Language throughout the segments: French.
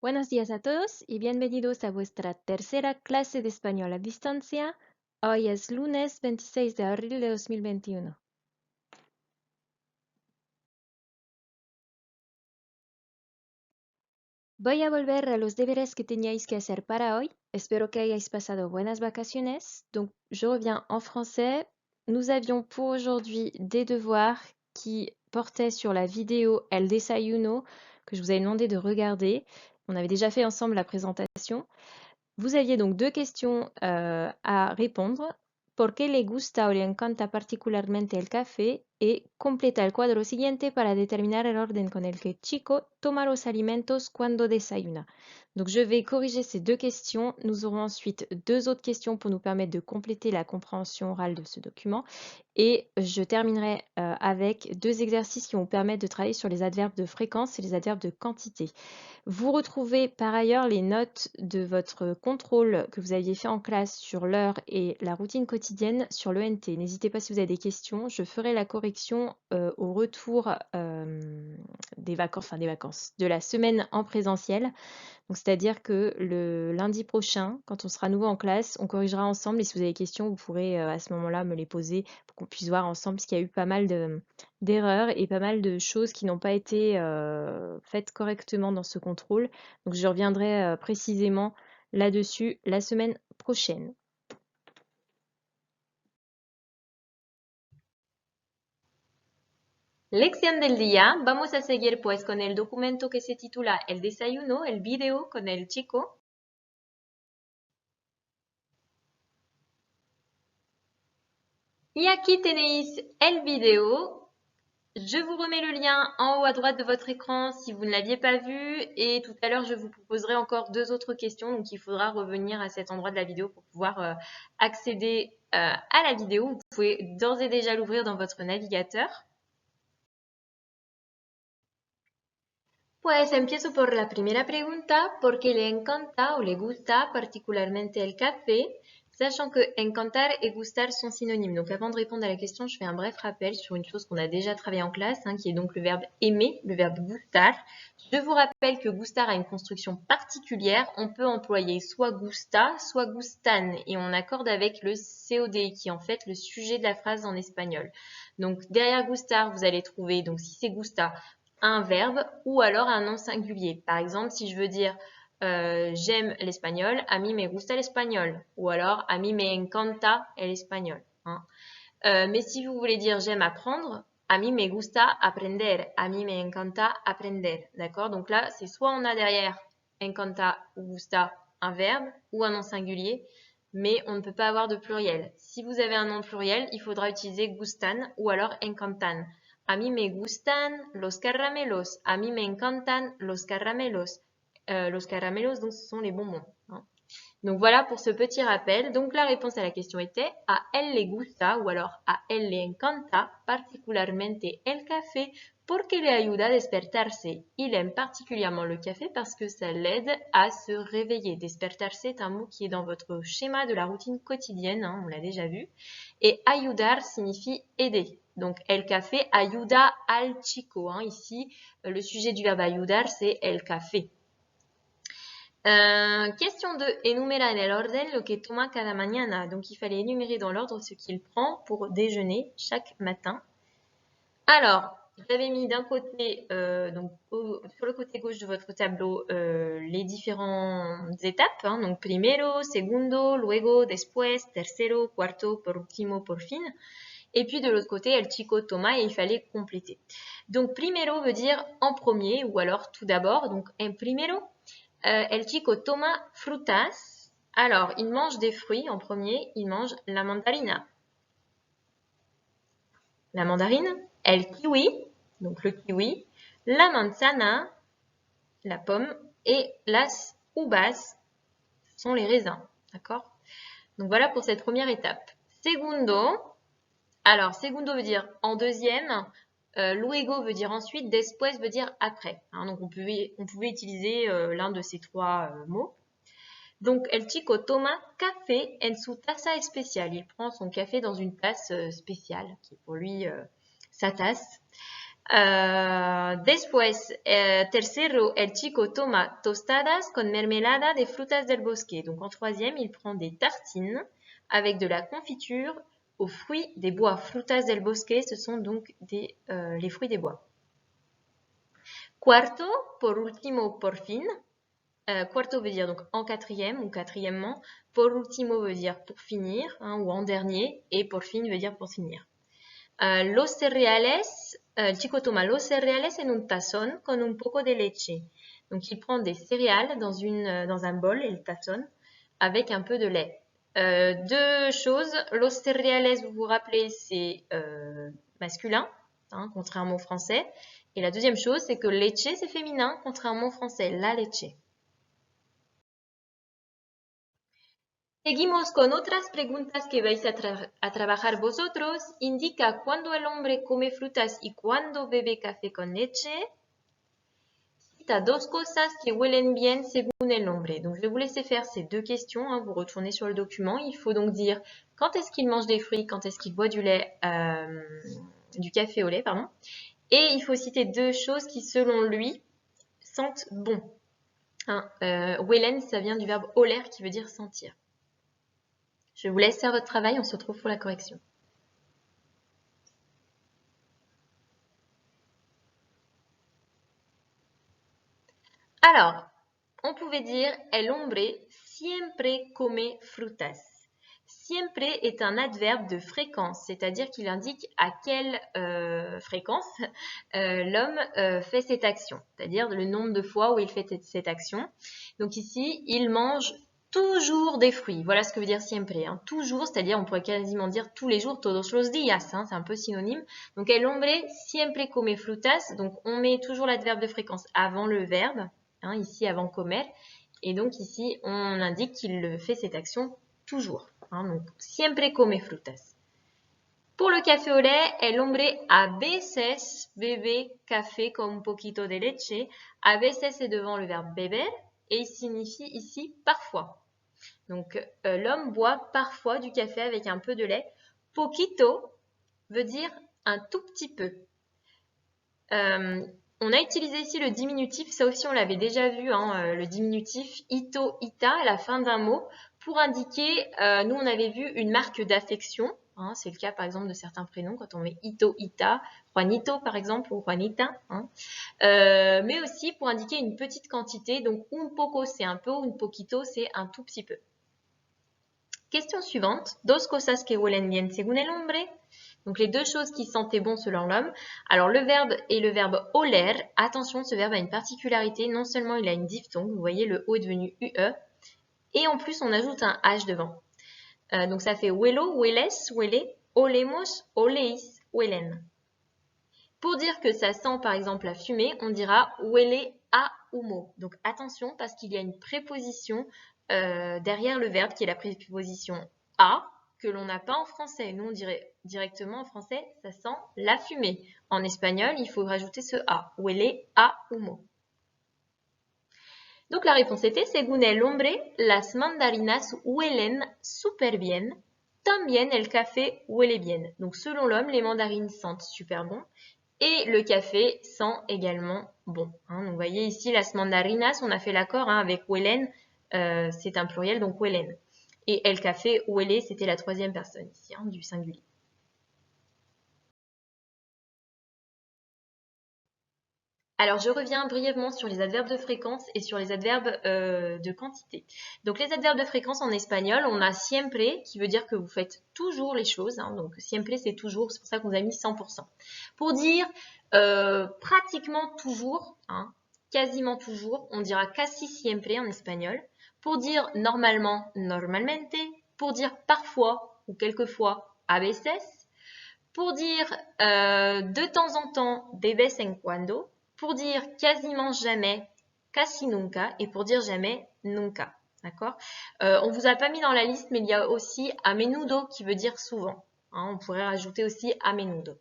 Buenos días a todos y bienvenidos a vuestra tercera clase de español a distancia. Hoy es lunes 26 de abril de 2021. Voy a volver a los deberes que teníais que hacer para hoy. Espero que hayáis pasado buenas vacaciones. Donc, je reviens en français. Nous avions pour aujourd'hui des devoirs qui portaient sur la vidéo El Desayuno que je vous avais demandé de regarder. On avait déjà fait ensemble la présentation. Vous aviez donc deux questions à répondre. ¿Por qué le gusta o le encanta particularmente el café? Et completa el cuadro siguiente para determinar el orden con el que Chico toma los alimentos cuando desayuna. Donc je vais corriger ces deux questions. Nous aurons ensuite deux autres questions pour nous permettre de compléter la compréhension orale de ce document. Et je terminerai avec deux exercices qui vont permettre de travailler sur les adverbes de fréquence et les adverbes de quantité. Vous retrouvez par ailleurs les notes de votre contrôle que vous aviez fait en classe sur l'heure et la routine quotidienne sur l'ENT. N'hésitez pas si vous avez des questions. Je ferai la correction au retour des vacances, de la semaine en présentiel. Donc, c'est-à-dire que le lundi prochain, quand on sera nouveau en classe, on corrigera ensemble. Et si vous avez des questions, vous pourrez à ce moment-là me les poser pour qu'on puisse voir ensemble, parce qu'il y a eu pas mal d'erreurs et pas mal de choses qui n'ont pas été faites correctement dans ce contrôle. Donc, je reviendrai précisément là-dessus la semaine prochaine. Lección del día. Vamos a seguir pues con el documento que se titula El desayuno, el video con el chico. Y aquí tenéis el vidéo. Je vous remets le lien en haut à droite de votre écran si vous ne l'aviez pas vu. Et tout à l'heure, je vous proposerai encore deux autres questions. Donc, il faudra revenir à cet endroit de la vidéo pour pouvoir accéder à la vidéo. Vous pouvez d'ores et déjà l'ouvrir dans votre navigateur. Pues empiezo por la primera pregunta, ¿por qué le encanta o le gusta particularmente el café? Sachant que encantar et gustar sont synonymes. Donc avant de répondre à la question, je fais un bref rappel sur une chose qu'on a déjà travaillé en classe, qui est donc le verbe aimer, le verbe gustar. Je vous rappelle que gustar a une construction particulière. On peut employer soit gusta, soit gustan, et on accorde avec le COD, qui est en fait le sujet de la phrase en espagnol. Donc derrière gustar, vous allez trouver, donc si c'est gusta, un verbe ou alors un nom singulier. Par exemple, si je veux dire j'aime l'espagnol, a mí me gusta el español. Ou alors a mí me encanta el español. Mais si vous voulez dire j'aime apprendre, a mí me gusta aprender, a mí me encanta aprender. D'accord? Donc là, c'est soit on a derrière encanta ou gusta un verbe ou un nom singulier, mais on ne peut pas avoir de pluriel. Si vous avez un nom pluriel, il faudra utiliser gustan ou alors encantan. A mí me gustan los caramelos. A mí me encantan los caramelos. Los caramelos, donc ce sont les bonbons. Donc voilà pour ce petit rappel. Donc la réponse à la question était a él le gusta ou alors a él le encanta particularmente el café porque le ayuda a despertarse. Il aime particulièrement le café parce que ça l'aide à se réveiller. Despertarse est un mot qui est dans votre schéma de la routine quotidienne, on l'a déjà vu. Et ayudar signifie aider. Donc el café ayuda al chico. Ici, le sujet du verbe ayudar, c'est el café. Question 2. Enumera en el orden lo que toma cada mañana. Donc, il fallait énumérer dans l'ordre ce qu'il prend pour déjeuner chaque matin. Alors, j'avais mis d'un côté, sur le côté gauche de votre tableau, les différentes étapes. Donc, primero, segundo, luego, después, tercero, cuarto, por último, por fin. Et puis, de l'autre côté, el chico toma et il fallait compléter. Donc, primero veut dire en premier ou alors tout d'abord. Donc, en primero. El chico toma frutas. Alors, il mange des fruits en premier. Il mange la mandarina. La mandarine. El kiwi, donc le kiwi. La manzana, la pomme. Et las uvas sont les raisins. D'accord? Donc voilà pour cette première étape. Segundo. Alors, segundo veut dire en deuxième. Luego veut dire ensuite, después veut dire après. Donc on pouvait utiliser l'un de ces trois mots. Donc, el chico toma café en su taza especial. Il prend son café dans une tasse spéciale, qui est pour lui sa tasse. Después, tercero, el chico toma tostadas con mermelada de frutas del bosque. Donc en troisième, il prend des tartines avec de la confiture aux fruits des bois. Frutas del bosque, ce sont donc les fruits des bois. Cuarto, por último, por fin. Cuarto veut dire donc en quatrième ou quatrièmement. Por último veut dire pour finir ou en dernier. Et por fin veut dire pour finir. Los cereales, el chico toma los cereales en un tazón con un poco de leche. Donc il prend des céréales dans un bol, el tazón, avec un peu de lait. Deux choses, los cereales, vous vous rappelez, c'est masculin, contrairement au français. Et la deuxième chose, c'est que leche, c'est féminin, contrairement au français, la leche. Seguimos con otras preguntas que vais a trabajar vosotros. Indica cuándo el hombre come frutas y cuándo bebe café con leche. Cita dos cosas que huelen bien según el hombre. Donc, je vais vous laisser faire ces deux questions. Vous retournez sur le document. Il faut donc dire quand est-ce qu'il mange des fruits, quand est-ce qu'il boit du café au lait, pardon. Et il faut citer deux choses qui, selon lui, sentent bon. Huelen, ça vient du verbe oler qui veut dire sentir. Je vous laisse faire votre travail, on se retrouve pour la correction. Alors, on pouvait dire el hombre siempre come frutas. Siempre est un adverbe de fréquence, c'est-à-dire qu'il indique à quelle fréquence l'homme fait cette action, c'est-à-dire le nombre de fois où il fait cette action. Donc ici, il mange toujours des fruits. Voilà ce que veut dire siempre. Toujours, c'est-à-dire on pourrait quasiment dire tous les jours, todos los días, c'est un peu synonyme. Donc el hombre siempre come frutas. Donc on met toujours l'adverbe de fréquence avant le verbe, ici avant comer. Et donc ici, on indique qu'il fait cette action toujours. Donc siempre come frutas. Pour le café au lait, el hombre a veces bebe café con un poquito de leche. A veces est devant le verbe beber et il signifie ici parfois. Donc l'homme boit parfois du café avec un peu de lait. Poquito veut dire un tout petit peu. On a utilisé ici le diminutif, ça aussi on l'avait déjà vu, le diminutif ito, ita à la fin d'un mot pour indiquer, nous on avait vu une marque d'affection, c'est le cas par exemple de certains prénoms quand on met ito, ita, Juanito par exemple ou Juanita, mais aussi pour indiquer une petite quantité, donc un poco c'est un peu, un poquito c'est un tout petit peu. Question suivante, dos cosas que huelen bien según el hombre. Donc les deux choses qui sentaient bon selon l'homme. Alors le verbe est le verbe oler. Attention, ce verbe a une particularité. Non seulement il a une diphtongue, vous voyez le O est devenu UE, et en plus on ajoute un H devant. Donc ça fait huelo, hueles, huele, olemos, oleis, huelen. Pour dire que ça sent par exemple la fumée, on dira huele a humo. Donc attention parce qu'il y a une préposition derrière le verbe qui est la préposition a, que l'on n'a pas en français. Nous, on dirait directement en français, ça sent la fumée. En espagnol, il faut rajouter ce a. Huele a humo. Donc la réponse était, según el hombre, las mandarinas huelen super bien. También el café huele bien. Donc selon l'homme, les mandarines sentent super bon. Et le café sent également bon. Donc vous voyez ici, las mandarinas, on a fait l'accord avec huelen, c'est un pluriel, donc huelen. Et el café, huele, c'était la troisième personne ici, du singulier. Alors, je reviens brièvement sur les adverbes de fréquence et sur les adverbes de quantité. Donc, les adverbes de fréquence en espagnol, on a siempre, qui veut dire que vous faites toujours les choses. Donc, siempre, c'est toujours, c'est pour ça qu'on vous a mis 100%. Pour dire pratiquement toujours, quasiment toujours, on dira casi siempre en espagnol. Pour dire normalement, normalmente. Pour dire parfois ou quelquefois, a veces. Pour dire de temps en temps, de vez en cuando. Pour dire quasiment jamais, casi nunca. Et pour dire jamais, nunca. D'accord? On vous a pas mis dans la liste, mais il y a aussi a menudo qui veut dire souvent. On pourrait rajouter aussi a menudo.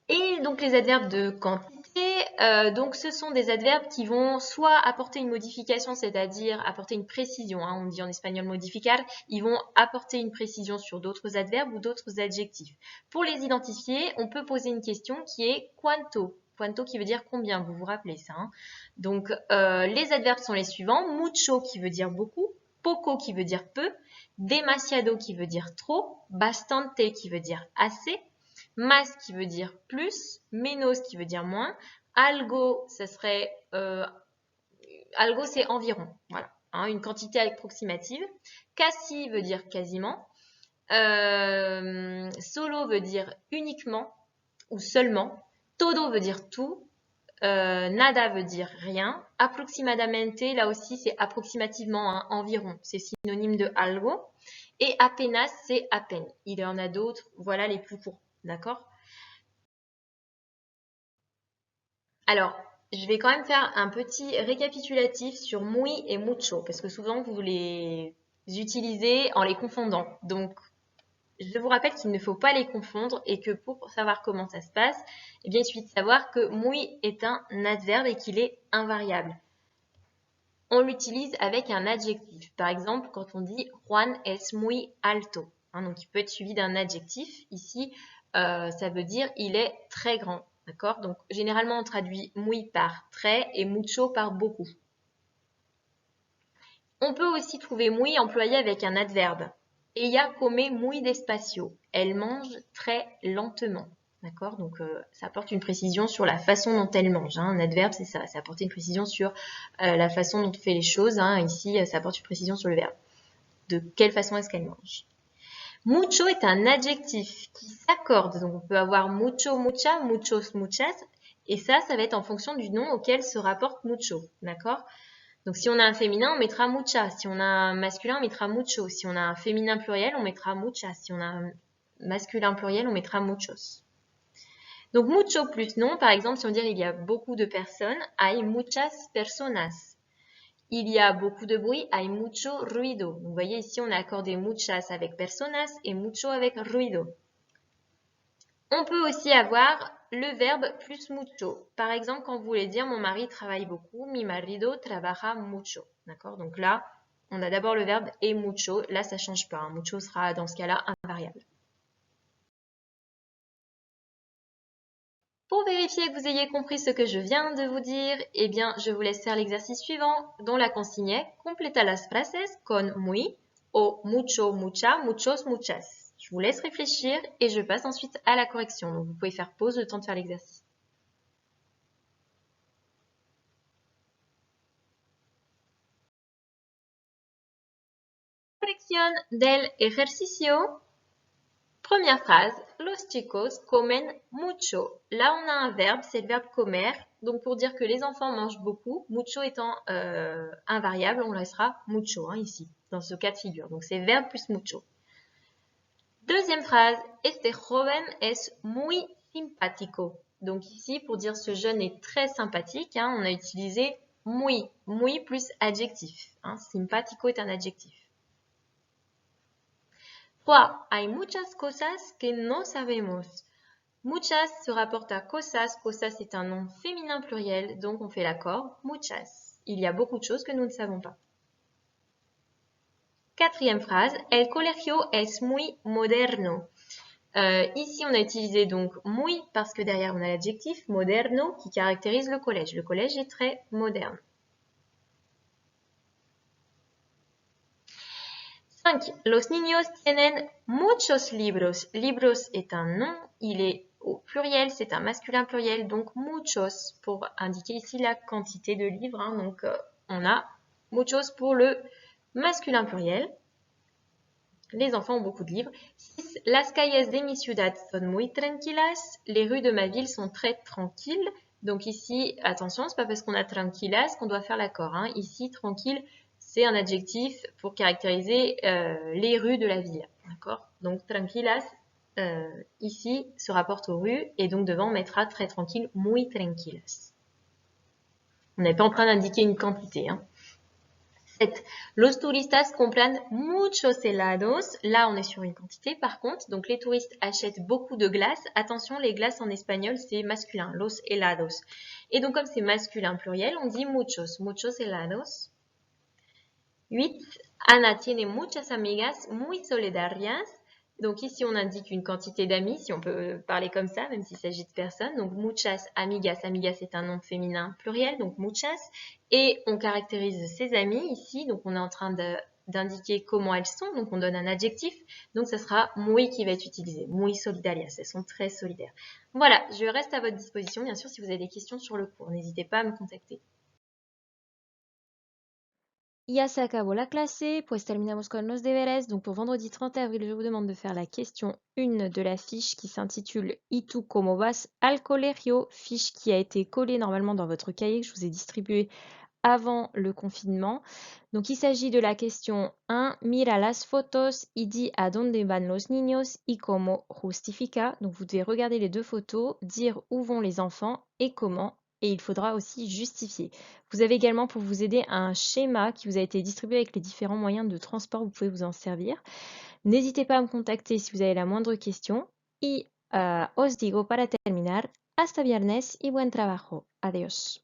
Et donc les adverbes de quantité, donc, ce sont des adverbes qui vont soit apporter une modification, c'est-à-dire apporter une précision, hein, on dit en espagnol modificar, ils vont apporter une précision sur d'autres adverbes ou d'autres adjectifs. Pour les identifier, on peut poser une question qui est cuánto. Cuánto qui veut dire combien, vous vous rappelez ça, hein. Donc, les adverbes sont les suivants. Mucho qui veut dire beaucoup, poco qui veut dire peu, demasiado qui veut dire trop, bastante qui veut dire assez, más qui veut dire plus, menos qui veut dire moins, algo, ça serait algo c'est environ, voilà, hein, une quantité approximative. Casi veut dire quasiment. Solo veut dire uniquement ou seulement. Todo veut dire tout. Nada veut dire rien. Aproximadamente, là aussi, c'est approximativement, hein, environ. C'est synonyme de algo. Et apenas, c'est à peine. Il y en a d'autres. Voilà les plus courts. D'accord? Alors, je vais quand même faire un petit récapitulatif sur muy et mucho, parce que souvent, vous les utilisez en les confondant. Donc, je vous rappelle qu'il ne faut pas les confondre et que pour savoir comment ça se passe, eh bien, il suffit de savoir que muy est un adverbe et qu'il est invariable. On l'utilise avec un adjectif. Par exemple, quand on dit Juan es muy alto, hein, donc il peut être suivi d'un adjectif. Ici, ça veut dire il est très grand. D'accord? Donc, généralement, on traduit muy par très et mucho par beaucoup. On peut aussi trouver muy employé avec un adverbe. Ella come muy despacio. Elle mange très lentement. D'accord? Donc, ça apporte une précision sur la façon dont elle mange, hein. Un adverbe, c'est ça. Ça apporte une précision sur la façon dont on fait les choses, hein. Ici, ça apporte une précision sur le verbe. De quelle façon est-ce qu'elle mange? Mucho est un adjectif qui s'accorde. Donc, on peut avoir mucho, mucha, muchos, muchas. Et ça va être en fonction du nom auquel se rapporte mucho. D'accord? Donc, si on a un féminin, on mettra mucha. Si on a un masculin, on mettra mucho. Si on a un féminin pluriel, on mettra mucha. Si on a un masculin pluriel, on mettra muchos. Donc, mucho plus nom, par exemple, si on dit il y a beaucoup de personnes, hay muchas personas. Il y a beaucoup de bruit, hay mucho ruido. Vous voyez ici, on a accordé muchas avec personas et mucho avec ruido. On peut aussi avoir le verbe plus mucho. Par exemple, quand vous voulez dire mon mari travaille beaucoup, mi marido trabaja mucho. D'accord? Donc là, on a d'abord le verbe et mucho. Là, ça ne change pas, hein. Mucho sera dans ce cas-là invariable. Pour vérifier que vous ayez compris ce que je viens de vous dire, eh bien, je vous laisse faire l'exercice suivant, dont la consigne est completa las frases con muy o mucho, mucha, muchos, muchas. Je vous laisse réfléchir et je passe ensuite à la correction. Donc, vous pouvez faire pause le temps de faire l'exercice. Corrección del ejercicio. Première phrase, los chicos comen mucho. Là, on a un verbe, c'est le verbe comer. Donc, pour dire que les enfants mangent beaucoup, mucho étant invariable, on laissera mucho, hein, ici, dans ce cas de figure. Donc, c'est verbe plus mucho. Deuxième phrase, este joven es muy simpático. Donc, ici, pour dire ce jeune est très sympathique, hein, on a utilisé muy. Muy plus adjectif. Hein, simpático est un adjectif. 3. Hay muchas cosas que no sabemos. Muchas se rapporte à cosas. Cosas est un nom féminin pluriel, donc on fait l'accord. Muchas. Il y a beaucoup de choses que nous ne savons pas. Quatrième phrase. El colegio es muy moderno. Ici, on a utilisé donc muy parce que derrière on a l'adjectif moderno qui caractérise le collège. Le collège est très moderne. 5. Los niños tienen muchos libros. Libros est un nom, il est au pluriel, c'est un masculin pluriel, donc muchos pour indiquer ici la quantité de livres. Hein, donc on a muchos pour le masculin pluriel. Les enfants ont beaucoup de livres. 6. Las calles de mi ciudad son muy tranquilas. Les rues de ma ville sont très tranquilles. Donc ici, attention, c'est pas parce qu'on a tranquilas qu'on doit faire l'accord. Hein. Ici, tranquille, c'est un adjectif pour caractériser les rues de la ville. D'accord? Donc, tranquilas, ici, se rapporte aux rues. Et donc, devant, on mettra très tranquille, muy tranquilas. On n'est pas en train d'indiquer une quantité. Hein. 7. Los turistas compran muchos helados. Là, on est sur une quantité par contre. Donc, les touristes achètent beaucoup de glaces. Attention, les glaces en espagnol, c'est masculin. Los helados. Et donc, comme c'est masculin pluriel, on dit muchos. Muchos helados. 8. Ana tiene muchas amigas muy solidarias. Donc ici, on indique une quantité d'amis, si on peut parler comme ça, même s'il s'agit de personnes. Donc muchas amigas, amigas c'est un nom féminin pluriel, donc muchas. Et on caractérise ses amis ici, donc on est en train d'indiquer comment elles sont, donc on donne un adjectif. Donc ça sera muy qui va être utilisé, muy solidarias, elles sont très solidaires. Voilà, je reste à votre disposition, bien sûr, si vous avez des questions sur le cours, n'hésitez pas à me contacter. Ya se acabó la clase, pues terminamos con los deberes. Donc pour vendredi 30 avril, je vous demande de faire la question 1 de la fiche qui s'intitule ¿Y tú cómo vas al colegio? Fiche qui a été collée normalement dans votre cahier que je vous ai distribué avant le confinement. Donc il s'agit de la question 1. Mira las fotos y di a dónde van los niños y cómo justifica. Donc vous devez regarder les deux photos, dire où vont les enfants et comment. Et il faudra aussi justifier. Vous avez également pour vous aider un schéma qui vous a été distribué avec les différents moyens de transport, vous pouvez vous en servir. N'hésitez pas à me contacter si vous avez la moindre question. Y os digo para terminar, hasta viernes y buen trabajo. Adiós.